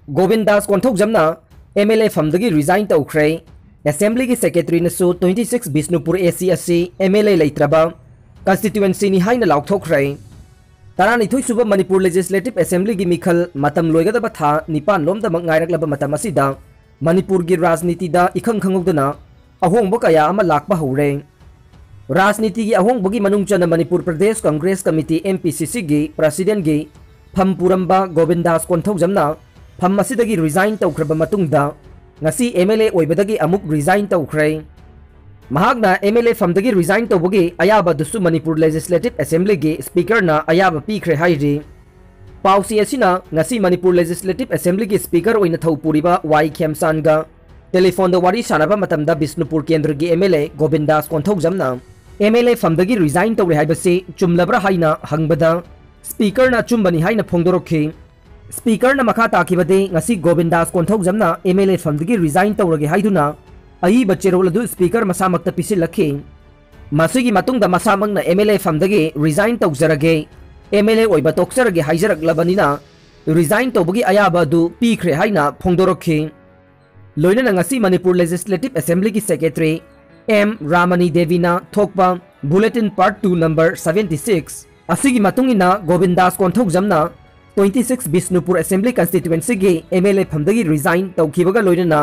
गोविंदास कोंथौजमना MLA फमदगी resign तौख्रे assembly की सेक्रेटरी नसु 26 बिष्णुपुर AC असी MLA लेत्रबा कंस्टिट्यूएंसी नि हाइना लाउथोख्रे तरानिथोय सुब मणिपुर लेजिस्लेटिव असेंबली की मिखल मतम लोइगदबा था निपान लोमदमक ngairaklaba matam asida मणिपुर की राजनीति दा इखंग खंगोदना अहोंब कया अमा लाकबा हौरे राजनीति की अहोंब की मनुंग चना मणिपुर प्रदेश कांग्रेस कमिटी MPCC की प्रेसिडेंट की फम पुरंबा गोविंदास कोंथौजमना फम असिदगी रिजाइन तौख्रबा मतुंगदा ngasi MLA ओइबदगी अमुक रिजाइन तौख्रे महागना MLA फमदगी रिजाइन तौबगी अयाबा दुसु मणिपुर लेजिस्लेटिव असेंबली की स्पीकर ना अयाबा पीख्रे हाइरी पाउसी असिना ngasi मणिपुर लेजिस्लेटिव असेंबली की स्पीकर ओइना थौपुरिबा वाई खेमसानगा टेलीफोन द वारी सानाबा मतमदा बिष्णुपुर केंद्र की MLA गोविंदास कोंथौजमना MLA फमदगी रिजाइन तौरे हाइबसे चुमलब्रा हाइना हंगबदा स्पीकर ना चुम्बनी हाइना फोंदोरखी स्पीकर ना मखा ताकिबदे ngasi गोविंदास कोंथौजमना MLA फमदगी रिजाइन तौरगे हाइदुना अई बच्चेरोल अदु स्पीकर मसामक्ता पिसिलखी मसिगी मतुंगदा मसामंगना MLA फमदगी रिजाइन तौजरगे MLA ओइबा तोक्सरगे हाइजरकलबनिना रिजाइन तौबगी अयाबा अदु पीख्रे हाइना फोंदोरखी लोइना ngasi मणिपुर लेजिस्लेटिव असेंबली की सेक्रेटरी M रामनी देवीना थोकपा बुलेटिन पार्ट 2 नंबर 76 असिगी मतुंगिना गोविंदास कोंथौजमना 26 बिष्णुपुर असेंबली कंस्टिट्यूएंसी की MLA फमदगी रिजाइन तौखिबगा लोइना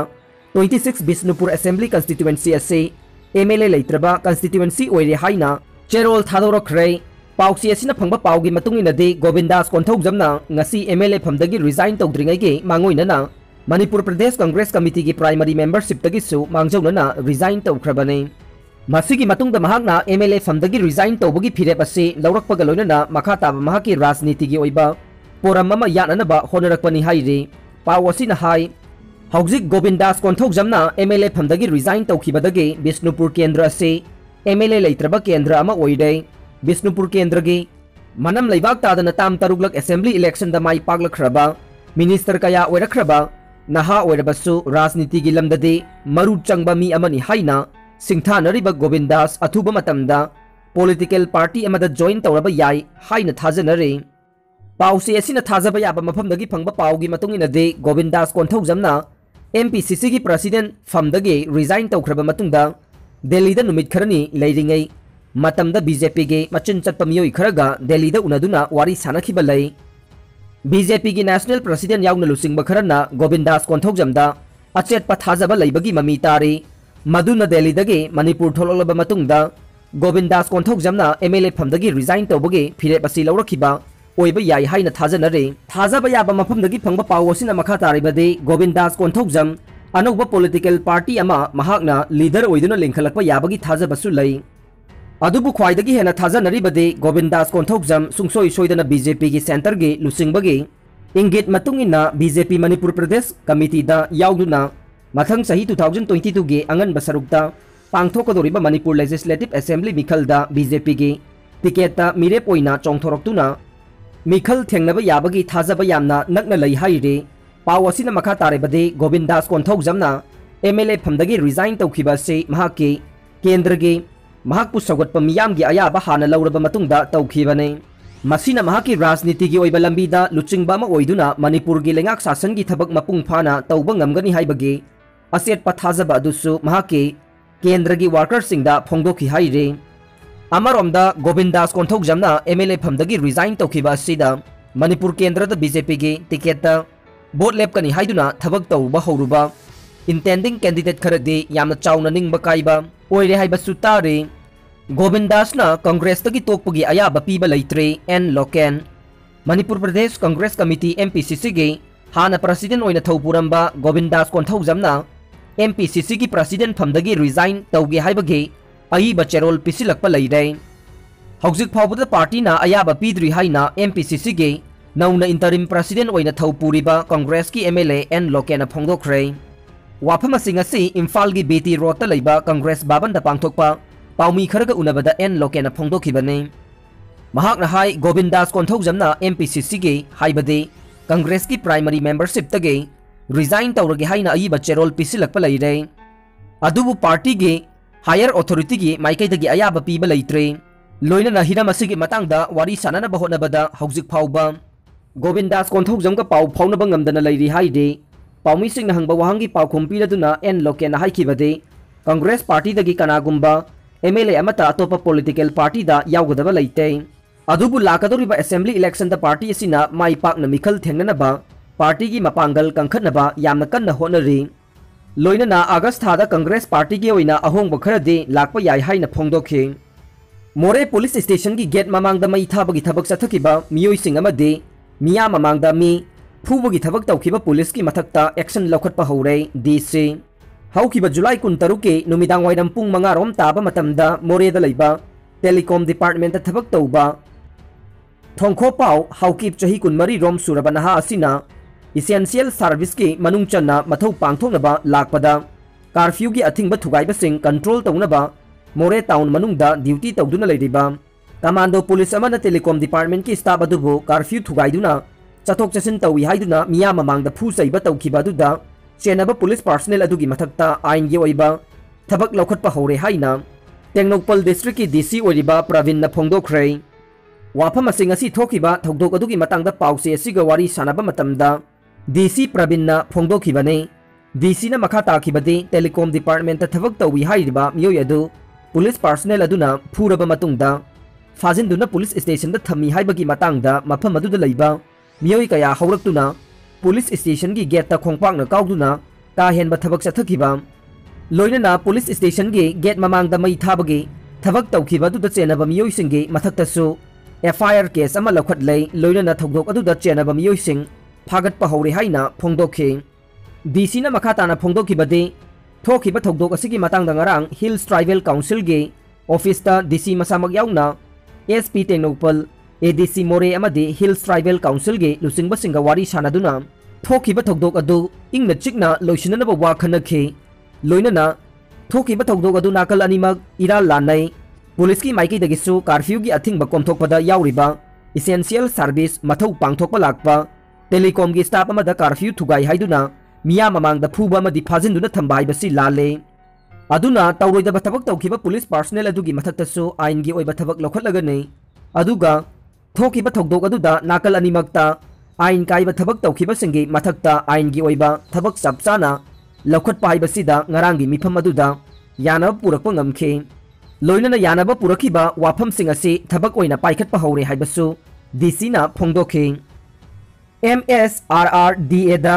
26 बिष्णुपुर असेंबली कंस्टिट्यूएंसी असे MLA लेत्रबा कंस्टिट्यूएंसी ओइरे हाइना चेरोल थादोरखरे पाउसी असिना फंगबा पाउगी मतुंगिनदे गोविंदास कोंथौजमना ngasi MLA फमदगी रिजाइन तौद्रिंगैगे मांगोइनना मणिपुर प्रदेश कांग्रेस कमिटी की प्राइमरी मेंबरशिप तगिसु मांगजौनना रिजाइन तौख्रबने मसिगी मतुंगदा महागना MLA फमदगी रिजाइन तौबगी फिरेप असे लौरकपगा लोइनना मखा ताबा महाकी राजनीति की ओइबा पोरम अमा याननबा होनरकपनि हाइरे पाउ असिना हाइ हौजिक गोविंदास कोंथौजमना MLA फमदगी रिजाइन तौखिबदगे बिष्णुपुर केंद्र असे MLA लेत्रबा केंद्र अमा ओइरे बिष्णुपुर केंद्र की मनम लेबाक तादना ताम तरुगलक असेंबली इलेक्शन दा माइ पागलखरबा मिनिस्टर कया ओइरखरबा नहा ओइरबसु राजनीति की लमददे मरु चंगबा मी अमनि हाइना सिंथानरिबा गोविंदास अथुबा मतमदा पॉलिटिकल पार्टी अमदा जॉइन तौरबा याइ हाइना थाजनरे पाउसे असिना थाजबा याबा मफमदगी फंगबा पाउगी मतुंगिनदे गोविंदास कोंथौजमना MPCC की प्रेसिडेंट फमदगे रिजाइन तौख्रबा मतुंगदा दिल्ली दा नुमित खरनी लेरिंगै मतमदा BJP के मचिन चटपा मियोइ खरगा दिल्ली दा उनदुना वारी सानखिबा लई BJP की नेशनल प्रेसिडेंट याउना लुसिंगबा खरना गोविंदास कोंथौजमदा अचेत पथाजबा लैबगी ममी तारे मदुना दिल्ली दगे मणिपुर थोललबा मतुंगदा गोविंदास कोंथौजमना MLA फमदगी रिजाइन तौबगे फिरेप असि लौरखिबा ओइबा याइ हाइना थाजनरे थाजबा याबा मफमदगी फंगबा पाउ असिना मखा तारिबदे गोविंदास कोंथौजम अनौबा पॉलिटिकल पार्टी अमा महागना लीडर ओइदुना लिंखलकपा याबगी थाजबसु लई अदुबु ख्वाइदगी हेना थाजनरिबदे गोविंदास कोंथौजम सुंगसोइ सोइदना BJP की सेंटर गे लुसिंगबगे इंगित मतुंगिना BJP मणिपुर प्रदेश कमिटी दा याउदुना मथंग सही 2022 गे अंगन बसरुक्ता पांगथोकदोरिबा मणिपुर लेजिस्लेटिव असेंबली मिखलदा BJP की टिकेट मिरेप ओइना चोंथोरक्तुना मिखल थेंगनबा याबगी थाजबा यामना नकना लई हाइरे पाउ असिना मखा तारेबदे गोविंदास कोंथौजमना MLA फमदगी रिजाइन तौखिबा से महाके केंद्र के महाकपु सौगतपा मियामगी अयाबा हाना लौरबा मतुंगदा तौखिबने मसिना महाकी राजनीति की ओइबा लंबीदा लुचिंगबा अमा ओइदुना मणिपुर की लेंगाक शासन की थबक मपुंग फाना तौबा ngamgani हाइबगे असेट पथाजबा दुसु महाके केंद्र की वर्कर्स सिंगदा फोंगदोखि हाइरे अमरोमदा गोविंदास कोंथौजमना MLA फमदगी रिजाइन तौखिबा असिदा मणिपुर केंद्र दा BJP की टिकेट बोट लेपकनी हाइदुना थबक तौबा हौरुबा इंटेंडिंग कैंडिडेट खरदे यामना चाउना निंगबा काइबा ओइरे हाइबसु तारे गोविंदासना कांग्रेस तगी तोकपगी अयाबा पीबा लैत्रे N Loken Manipur Pradesh Congress Committee MPCC के हाना प्रेसिडेंट ओइना थौपुरंबा गोविंदास कोंथौजमना MPCC की प्रेसिडेंट फमदगी रिजाइन तौगे हाइबगे अई बचेरोल पिसिलकपा लैरे हौजिक फाउबदा पार्टी ना अयाबा पीद्री हाइना MPCC के नौना इंटरिम प्रेसिडेंट ओइना थौपुरिबा कांग्रेस की MLA एन लोकेन फोंगदोखरे वाफम असिंगसी इम्फाल की बेटी रोड लैबा कांग्रेस बाबन पांथोकपा पाउमी खरगा उनबदा एन लोकेन फोंगदोखिबने महाकना हाई गोविंदास कोंथौजमना MPCC के हाइबदे कांग्रेस की प्राइमरी मेंबरशिप तगे रिजाइन तौरगे हाइना अई बचेरोल पिसिलकपा लैरे अदुबु पार्टी के हायर अथॉरिटी की माइकैदगी अयाबा पीबा लैत्रे लोइना हिरम असिगी मतंगदा वारी साननबा होनबदा हौजिक फाउबा Govindas Konthokjam ka pau phaunaba ngamdana leiri haide paumi singna hangba wahangi paukhum piraduna en lokena haikibade Congress party dagi kanagumba MLA amata atopa political party da yawgadaba leite adubu lakadoriba assembly election da party asina mai pakna mikhal thengnanaba party gi mapangal kangkhatnaba yamna kanna honari loinana August thada Congress party gi oina ahongba kharade lakpa yai haina phongdokhe More police station gi gate mamangda mai thabagi thabak sathakiba miyoi sing amade miya mamangda mi phubagi thabak tawkhiba police ki mathakta action lokhatpa hore DC haukiba July 13 ke numidang waidam pung manga rom taba matamda more da leiba telecom department ta thabak tawba thongkho pau haukip chahi kunmari rom surabana ha asina essential service ki manung channa mathau pangthoknaba lakpada curfew gi athingba thugaiba sing control tawnaba More town manungda duty tawduna leiriba commando police amana telecom department ki staff adubu curfew thugaiduna chathok chasin tawi haiduna miya mamangda phu saiba tawkhiba duda chenaba police personnel adugi mathakta ain gi oiba thabak lokhatpa hore haina Tengnokpal district ki DC oiriba Pravin na phongdokhrei wafam asing asi thokiba thokdok adugi matangda pause asiga wari sanaba matamda DC Pravin na phongdokhibane DC na makha takhibade telecom department ta thabak tawi hairiba miyoi adu Police personnel aduna phuraba matungda fajinduna police station da thami haibagi matangda mafam aduda leiba miyoi kaya hawraktuna police station gi gate ta khongpakna kauduna ka henba thabak sathakiba loinana police station gi gate mamangda mai thabagi thabak tawkhiba duda chenaba miyoi singi mathakta su FIR case ama lokhat lei loinana thogdok aduda chenaba miyoi sing phagat pa hore haina phongdokhe DC na makha na phongdokibade Thokiba thogdok asigi matangda ngarang Hills Tribal Council ge office ta DC masamak yauna SP Tengnokpal ADC More amade Hills Tribal Council ge lusingba singa wari sanaduna thokiba thogdok adu ingna chikna loisinanaba wa khanakhe loinana thokiba thogdok adu nakal animak ira lanai police ki maiki dagisu curfew gi athingba komthokpada yauriba essential service mathau pangthokpa lakpa telecom gi staff amada curfew thugai haiduna miya mamangda phuba amadi phajinduna thambai basi lale aduna tawroidaba thabak tawkhiba police personnel adugi mathakta su ain gi oiba thabak lokhatlaga nei aduga thokiba thogdok aduda nakal animakta ain kaiba thabak tawkhiba singi mathakta ain gi oiba thabak sapchana lokhat pai basida ngarangi mifam aduda yanaba purakpa ngamkhe loinana yanaba purakhiba wafam singasi thabak oina paikhat pa hore haibasu DC na phongdokhe MSRRDA da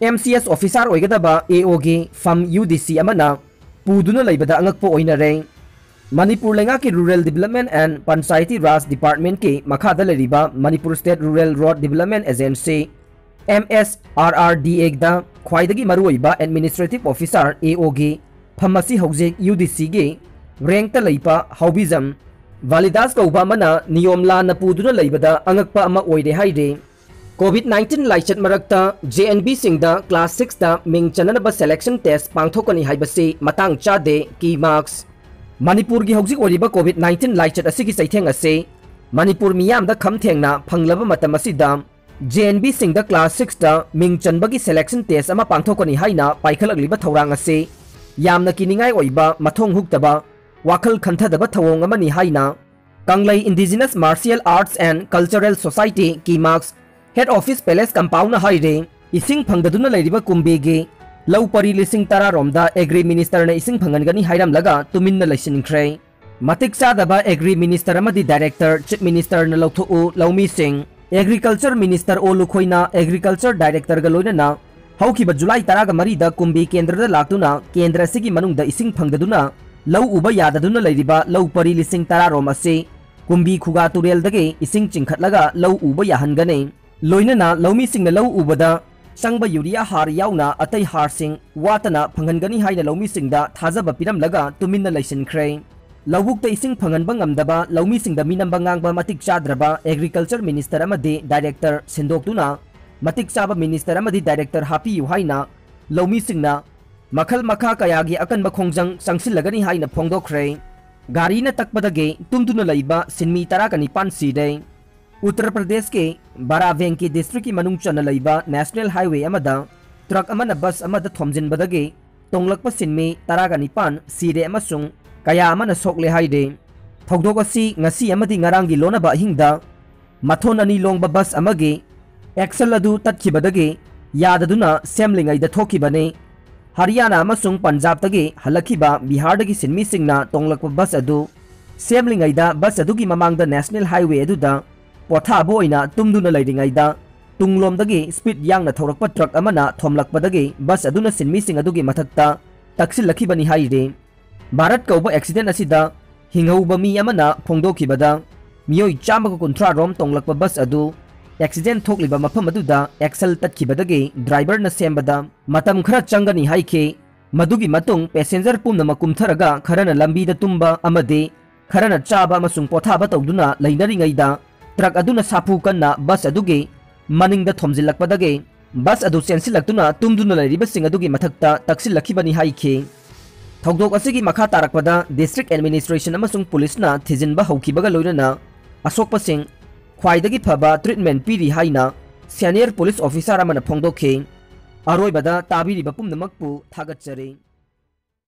MCS officer oigadaba AOG from UDC amana puduna laibada angakpo oinare Manipur lenga ki Rural Development and Panchayati Raj Department ki makhada leriba Manipur State Rural Road Development Agency MSRRDA da khwaidagi maru oiba administrative officer AOG phamasi houjek UDC ge rank ta leipa haubizam validas kauba mana niyomla na puduna laibada angakpa ama oide haide COVID-19 laichat marakta JNB singda class 6 da ming chananaba selection test pangthokani haibasi matang chade key marks Manipur gi hojik oriba COVID-19 laichat asigi saitheng ase Manipur miyam da khamthengna phanglaba matam asida JNB singda class 6 da ming chanbagi selection test ama pangthokani haina paikhalakliba thorang ase yamna kiningai oiba mathong huktaba wakhal khanthadaba thawong amani haina Kanglai Indigenous Martial Arts and Cultural Society key marks Head Office Palace Compound na haire ising phangdaduna leiriba kumbege lau pari lising tara romda Agri Minister na ising phangangani hairam laga tuminna laisinkhre matik sadaba Agri Minister amadi Director Chief Minister na lauthu laumi sing Agriculture Minister olukhoina Agriculture Director ga loina haukiba July 13 da kumbi kendra da laktuna kendra sigi manungda ising phangdaduna lau uba yadaduna leiriba lau pari lising tara rom ase kumbi khuga turel dage ising chingkhatlaga lau uba yahangane loinana laumi singna lau ubada sangba urea har yauna atai har sing watana phangangani haina laumi singda thajaba piram laga tuminna laisinkhre lawukta ising phanganba ngamdaba laumi singda minamba ngangba matik chadraba Agriculture Minister amadi Director sindoktuna matik chaba Minister amadi Director happy yu haina laumi singna makhal makha kayagi akan bakhongjang sangsilagani haina phongdokhrei gari na takpadage tumtuna laiba sinmi tarakani panside Uttar Pradesh ke Baravenki district ki manung chana laiba National Highway amada truck amana bus amada thomjin badage tonglakpa sinmi taraga nipan sire amasung kaya amana sokle haide thogdok asi ngasi amadi ngarangi lonaba hingda mathon ani longba bus amage एक्सल अदु तत्खिबदगी याददुना सेमलिंगैदा थोखिबने हरियाणा अमसुंग पंजाब तगी हलखिबा बिहार दगी सिनमी सिंगना तोंगलकप बस अदु सेमलिंगैदा बस अदुगी ममांगदा national highway अदुदा पोथाबो ओइना तुमदुना लैरिंगैदा तुंगलोमदगी speed यांगना थौरकप truck अमना थोमलकपदगी बस अदुना सिनमी सिंग अदुगी मथक्ता तक्सिलखिबनी हाइरे Bharat कौबा accident असिदा हिंगौबा मी अमना फोंदोखिबदा मियोय 130 रोम तोंगलकप बस अदु accident थोकलिबा मफम अदुदा axle तत्खिबदगी driver न सेमबदा मतम खरा चंगनी हाइखे मदुगी मतुंग पैसेंजर पुमनमक कुमथरगा खरना लंबीदा तुम्बा अमदे खरना चाबा अमसुंग पोथाबा तौदुना लैनरिङैदा ट्रक अदुना साफु कन्ना बस अदुगी मनिंगदा थोमजिल्लकपदगी बस अदु सेंसिलक्तुना तुमदुना लैरिबसिंग अदुगी मथक्ता तक्सिलखिबनी हाइखे थौदोक असिगी मखा तारकपदा डिस्ट्रिक्ट एडमिनिस्ट्रेशन अमसुंग पुलिसना थिजिनबा हौखिबगा लोइनना असोकपसिंग ख्वाइदगी फबा ट्रीटमेंट पीरी हाइना सीनियर पुलिस ऑफिसर अमना फोंदोखे अरोइबदा ताबिरिबा पुमनमकपु थागतचरे।